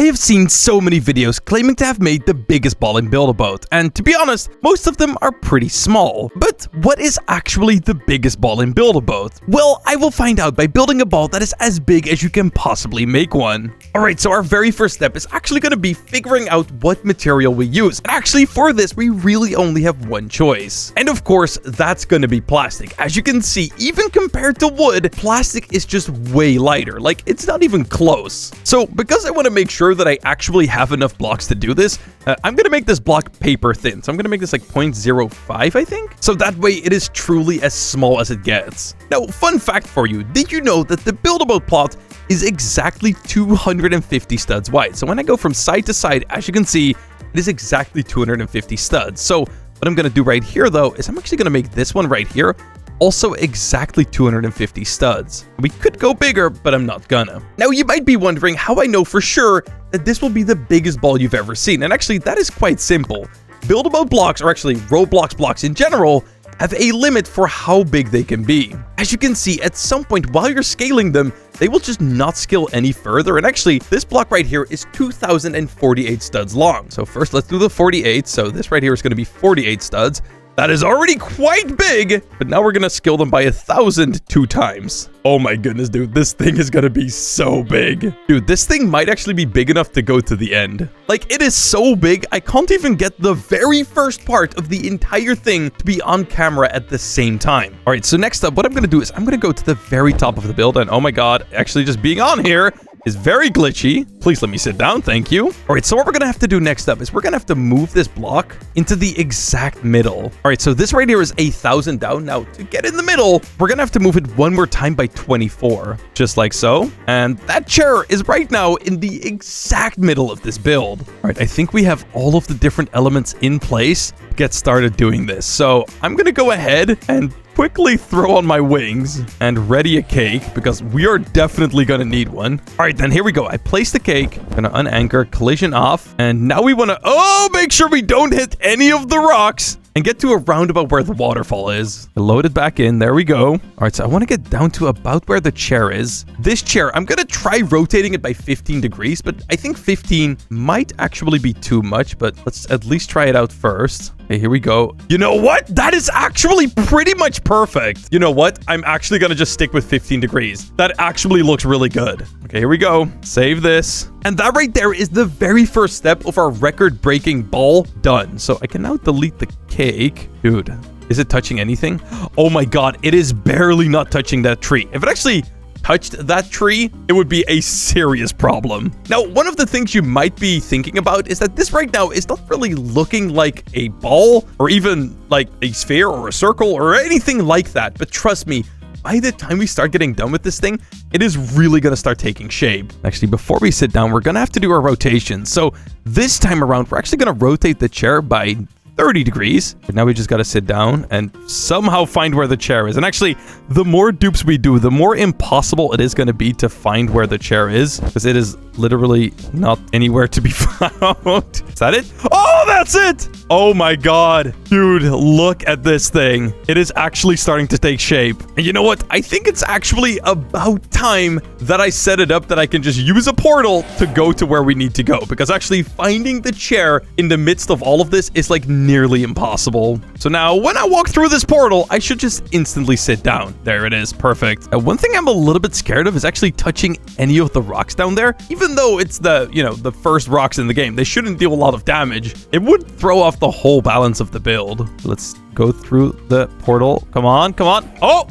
have seen so many videos claiming to have made the biggest ball in Build-A-Boat, and to be honest, most of them are pretty small. But what is actually the biggest ball in Build-A-Boat? Well, I will find out by building a ball that is as big as you can possibly make one. Alright, so our very first step is actually going to be figuring out what material we use. And actually for this, we really only have one choice. And of course, that's going to be plastic. As you can see, even compared to wood, plastic is just way lighter. Like, it's not even close. So because I want to make sure that I actually have enough blocks to do this, I'm going to make this block paper thin. So I'm going to make this like 0.05, I think. So that way it is truly as small as it gets. Now, fun fact for you. Did you know that the Build-A-Boat plot is exactly 250 studs wide? So when I go from side to side, as you can see, it is exactly 250 studs. So what I'm going to do right here, though, is I'm actually going to make this one right here also exactly 250 studs. We could go bigger, but I'm not gonna. Now, you might be wondering how I know for sure that this will be the biggest ball you've ever seen. And actually, that is quite simple. Build-A-Boat blocks, or actually Roblox blocks in general, have a limit for how big they can be. As you can see, at some point while you're scaling them, they will just not scale any further. And actually, this block right here is 2,048 studs long. So first, let's do the 48. So this right here is going to be 48 studs. That is already quite big, but now we're going to scale them by 1,000 2 times. Oh my goodness, dude, this thing is going to be so big. Dude, this thing might actually be big enough to go to the end. Like, it is so big, I can't even get the very first part of the entire thing to be on camera at the same time. All right, so next up, what I'm going to do is I'm going to go to the very top of the build, and oh my god, actually just being on here is very glitchy. Please let me sit down, thank you. All right, so what we're gonna have to do next up is we're gonna have to move this block into the exact middle. All right, so this right here is 1,000 down. Now, to get in the middle, we're gonna have to move it one more time by 24, just like so. And that chair is right now in the exact middle of this build. All right, I think we have all of the different elements in place to get started doing this. So I'm gonna go ahead and quickly throw on my wings and ready a cake because we are definitely gonna need one. All right, then here we go. I placed the cake, gonna unanchor, collision off, and now we want to make sure we don't hit any of the rocks and get to around about where the waterfall is. Load it back in. There we go. All right, so I want to get down to about where the chair is. This chair, I'm gonna try rotating it by 15 degrees, but I think 15 might actually be too much, but let's at least try it out first. Okay, here we go. You know what? That is actually pretty much perfect. You know what? I'm actually gonna just stick with 15 degrees. That actually looks really good. Okay, here we go. Save this. And that right there is the very first step of our record-breaking ball done. So I can now delete the cake. Dude, is it touching anything? Oh my god, it is barely not touching that tree. If it actually touched that tree, it would be a serious problem. Now, one of the things you might be thinking about is that this right now is not really looking like a ball or even like a sphere or a circle or anything like that. But trust me, by the time we start getting done with this thing, it is really going to start taking shape. Actually, before we sit down, we're going to have to do our rotation. So this time around, we're actually going to rotate the chair by 30 degrees. But now we just got to sit down and somehow find where the chair is. And actually, the more dupes we do, the more impossible it is going to be to find where the chair is, because it is literally not anywhere to be found. Is that it? Oh, that's it! Oh my god. Dude, look at this thing. It is actually starting to take shape. And you know what? I think it's actually about time that I set it up that I can just use a portal to go to where we need to go. Because actually finding the chair in the midst of all of this is like nearly impossible. So now when I walk through this portal, I should just instantly sit down. There it is. Perfect. One thing I'm a little bit scared of is actually touching any of the rocks down there. Even though it's the, you know, the first rocks in the game, they shouldn't deal a lot of damage. It would throw off the whole balance of the build. Let's go through the portal. Come on, come on.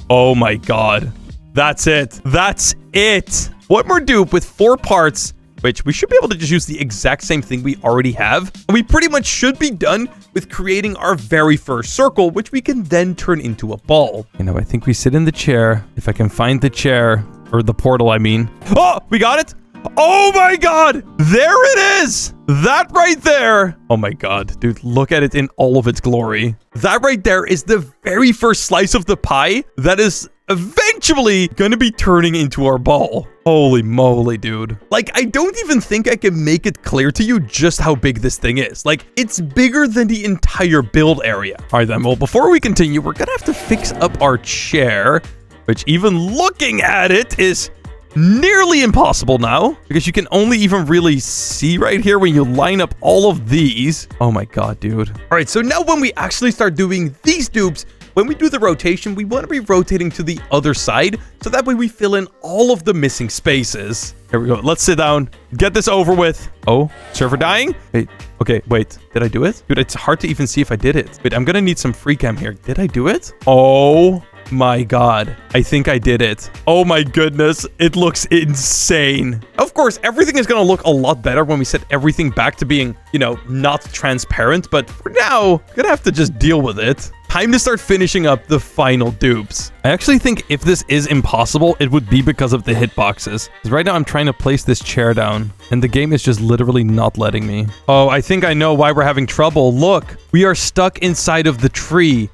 Oh my god. That's it. That's it. One more dupe with 4 parts, which we should be able to just use the exact same thing we already have. And we pretty much should be done with creating our very first circle, which we can then turn into a ball. You know, I think we sit in the chair. If I can find the chair, or the portal, I mean. Oh, we got it. Oh my god. There it is. That right there. Oh my god, dude, look at it in all of its glory. That right there is the very first slice of the pie that is eventually going to be turning into our ball. Holy moly, dude. Like, I don't even think I can make it clear to you just how big this thing is. Like, it's bigger than the entire build area. All right, then, well, before we continue, we're going to have to fix up our chair, which even looking at it is nearly impossible now because you can only even really see right here when you line up all of these. Oh my god, dude. All right, so now when we actually start doing these dupes, when we do the rotation, we want to be rotating to the other side, so that way we fill in all of the missing spaces. Here we go. Let's sit down. Get this over with. Oh, server dying? Wait. Okay, wait. Did I do it? Dude, it's hard to even see if I did it. Wait, I'm gonna need some free cam here. Did I do it? Oh my god. I think I did it. Oh my goodness. It looks insane. Of course, everything is gonna look a lot better when we set everything back to being, you know, not transparent. But for now, I'm gonna have to just deal with it. Time to start finishing up the final dupes. I actually think if this is impossible, it would be because of the hitboxes. Because right now I'm trying to place this chair down, and the game is just literally not letting me. Oh, I think I know why we're having trouble. Look, we are stuck inside of the tree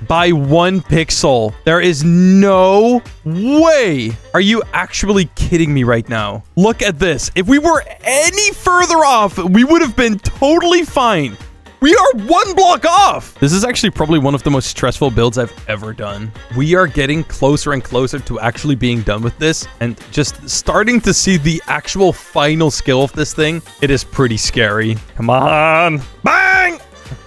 by 1 pixel. There is no way. Are you actually kidding me right now? Look at this. If we were any further off, we would have been totally fine. We are 1 block off. This is actually probably one of the most stressful builds I've ever done. We are getting closer and closer to actually being done with this and just starting to see the actual final skill of this thing. It is pretty scary. Come on. Bang!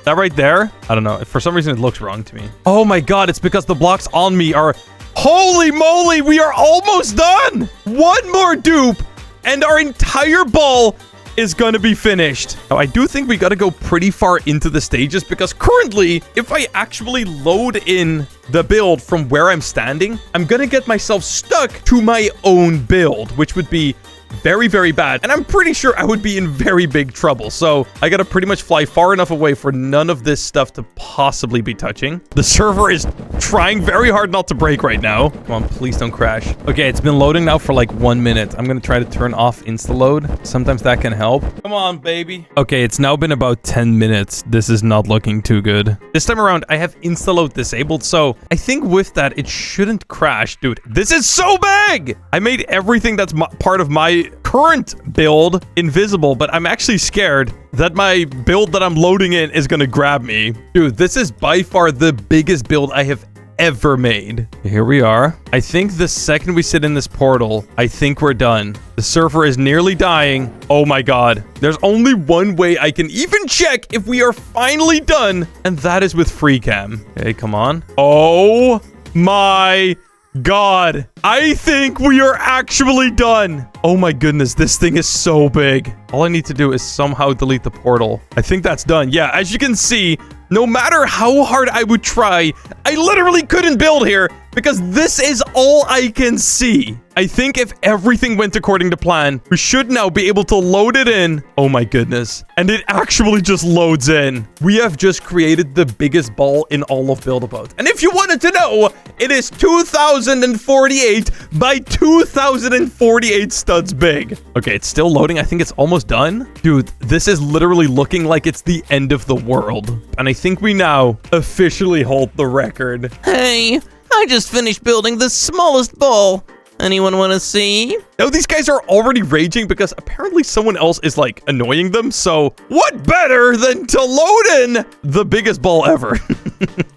That right there? I don't know. For some reason, it looks wrong to me. Oh my god, it's because the blocks on me are... Holy moly, we are almost done! 1 more dupe, and our entire ball is gonna be finished. Now, I do think we gotta go pretty far into the stages because currently, if I actually load in the build from where I'm standing, I'm gonna get myself stuck to my own build, which would be very, very bad. And I'm pretty sure I would be in very big trouble. So I gotta pretty much fly far enough away for none of this stuff to possibly be touching. The server is trying very hard not to break right now. Come on, please don't crash. Okay, it's been loading now for like 1 minute. I'm gonna try to turn off insta-load. Sometimes that can help. Come on, baby. Okay, it's now been about 10 minutes. This is not looking too good. This time around, I have insta-load disabled, so I think with that, it shouldn't crash. Dude, this is so big! I made everything that's part of my current build invisible, but I'm actually scared that my build that I'm loading in is gonna grab me. Dude, this is by far the biggest build I have ever made. Here we are. I think the second we sit in this portal, I think we're done. The server is nearly dying. Oh my god. There's only one way I can even check if we are finally done, and that is with free cam. Okay, come on. Oh my god. I think we are actually done. Oh my goodness, this thing is so big. All I need to do is somehow delete the portal. I think that's done. Yeah, as you can see, no matter how hard I would try, I literally couldn't build here because this is all I can see. I think if everything went according to plan, we should now be able to load it in. Oh my goodness. And it actually just loads in. We have just created the biggest ball in all of Build-A-Boat. And if you wanted to know, it is 2048 by 2048 studs big. Okay, it's still loading. I think it's almost done. Dude, this is literally looking like it's the end of the world. And I think we now officially hold the record. Hey, I just finished building the smallest ball. Anyone want to see? Now, these guys are already raging because apparently someone else is, like, annoying them. So, what better than to load in the biggest ball ever?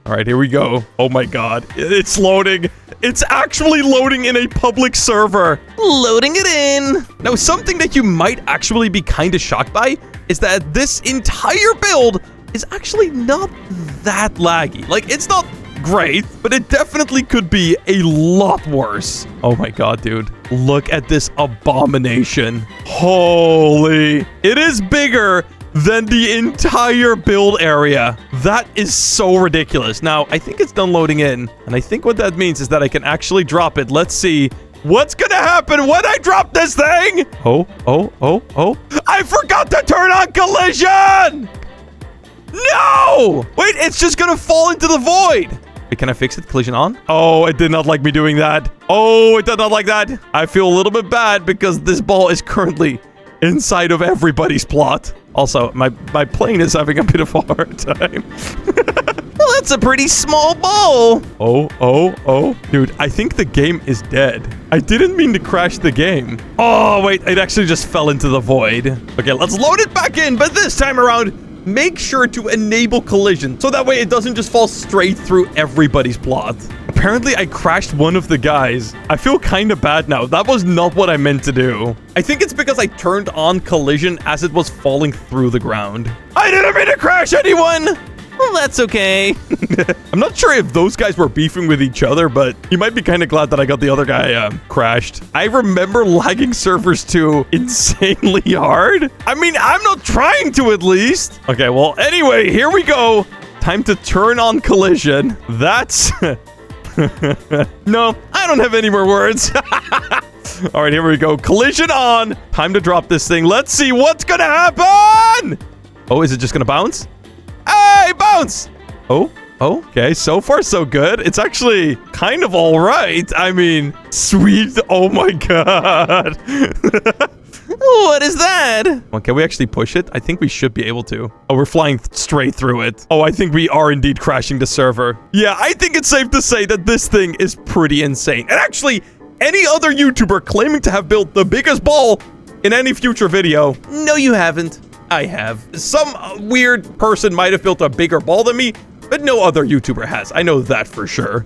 All right, here we go. Oh, my God. It's loading. It's actually loading in a public server. Loading it in. Now, something that you might actually be kind of shocked by is that this entire build is actually not that laggy. Like, it's not great, but it definitely could be a lot worse. Oh my god, dude. Look at this abomination. Holy. It is bigger than the entire build area. That is so ridiculous. Now, I think it's done loading in, and I think what that means is that I can actually drop it. Let's see what's gonna happen when I drop this thing. Oh. I forgot to turn on collision. No! Wait, it's just gonna fall into the void. Wait, can I fix it? Collision on? Oh, it did not like me doing that. Oh, it did not like that. I feel a little bit bad because this ball is currently inside of everybody's plot. Also, my plane is having a bit of a hard time. Well, that's a pretty small ball. Oh. Dude, I think the game is dead. I didn't mean to crash the game. Oh, wait, it actually just fell into the void. Okay, let's load it back in, but this time around, make sure to enable collision so that way it doesn't just fall straight through everybody's plot. Apparently, I crashed one of the guys. I feel kind of bad now. That was not what I meant to do. I think it's because I turned on collision as it was falling through the ground. I didn't mean to crash anyone! Well, that's okay. I'm not sure if those guys were beefing with each other, but you might be kind of glad that I got the other guy crashed. I remember lagging servers too insanely hard. I mean, I'm not trying to at least. Okay, well, anyway, here we go. Time to turn on collision. That's... No, I don't have any more words. All right, here we go. Collision on. Time to drop this thing. Let's see what's gonna happen. Oh, is it just gonna bounce? Hey, bounce. Oh, okay. So far, so good. It's actually kind of all right. I mean, sweet. Oh my God. What is that? Well, can we actually push it? I think we should be able to. Oh, we're flying straight through it. Oh, I think we are indeed crashing the server. Yeah, I think it's safe to say that this thing is pretty insane. And actually, any other YouTuber claiming to have built the biggest ball in any future video. No, you haven't. I have. Some weird person might have built a bigger ball than me, but no other YouTuber has. I know that for sure.